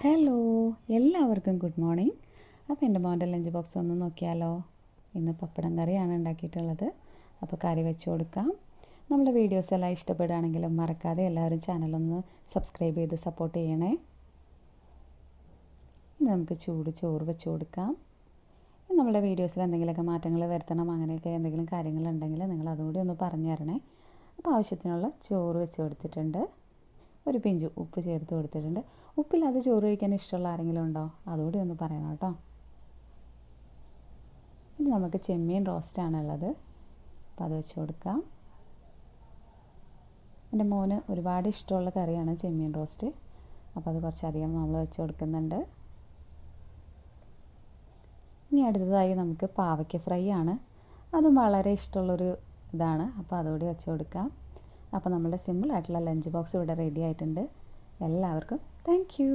Hello, എല്ലാവർക്കും good morning. അപ്പോൾ എൻ്റെ മോൻ്റെ ലഞ്ച് ബോക്സ് ഒന്ന് നോക്കിയാലോ. ഇന്ന് പപ്പടം കറിയാണ് ഉണ്ടാക്കിയിട്ടുള്ളത്. അപ്പോൾ കറി വെച്ച് കൊടുക്കാം. നമ്മുടെ വീഡിയോസ് എല്ലാം ഇഷ്ടപ്പെടുകയാണെങ്കിലും മറക്കാതെ എല്ലാവരും ചാനലൊന്ന് സബ്സ്ക്രൈബ് ചെയ്ത് സപ്പോർട്ട് ചെയ്യണേ. ഇനി നമുക്ക് ചൂട് ചോറ് വെച്ച് കൊടുക്കാം. നമ്മുടെ വീഡിയോസിൽ എന്തെങ്കിലുമൊക്കെ മാറ്റങ്ങൾ വരുത്തണം, അങ്ങനെയൊക്കെ എന്തെങ്കിലും കാര്യങ്ങളുണ്ടെങ്കിൽ നിങ്ങൾ അതുകൂടി ഒന്ന് പറഞ്ഞു തരണേ. അപ്പോൾ ആവശ്യത്തിനുള്ള ചോറ് വെച്ച് കൊടുത്തിട്ടുണ്ട്. ഒരു പിഞ്ച് ഉപ്പ് ചേർത്ത് കൊടുത്തിട്ടുണ്ട്. ഉപ്പില്ലാതെ ചോറ് കഴിക്കാൻ ഇഷ്ടമുള്ള ആരെങ്കിലും ഉണ്ടോ? അതുകൂടി ഒന്ന് പറയണം കേട്ടോ. ഇനി നമുക്ക് ചെമ്മീൻ റോസ്റ്റാണുള്ളത്, അപ്പോൾ അത് വെച്ച് കൊടുക്കാം. എൻ്റെ മോന് ഒരുപാട് ഇഷ്ടമുള്ള കറിയാണ് ചെമ്മീൻ റോസ്റ്റ്, അപ്പോൾ അത് കുറച്ചധികം നമ്മൾ വെച്ച് കൊടുക്കുന്നുണ്ട്. ഇനി അടുത്തതായി നമുക്ക് പാവയ്ക്ക ഫ്രൈ ആണ്. അതും വളരെ ഇഷ്ടമുള്ളൊരു ഇതാണ്, അപ്പോൾ അതുകൂടി വെച്ച് കൊടുക്കാം. അപ്പോൾ നമ്മുടെ സിമ്പിളായിട്ടുള്ള ലഞ്ച് ബോക്സ് ഇവിടെ റെഡി ആയിട്ടുണ്ട്. എല്ലാവർക്കും താങ്ക് യു.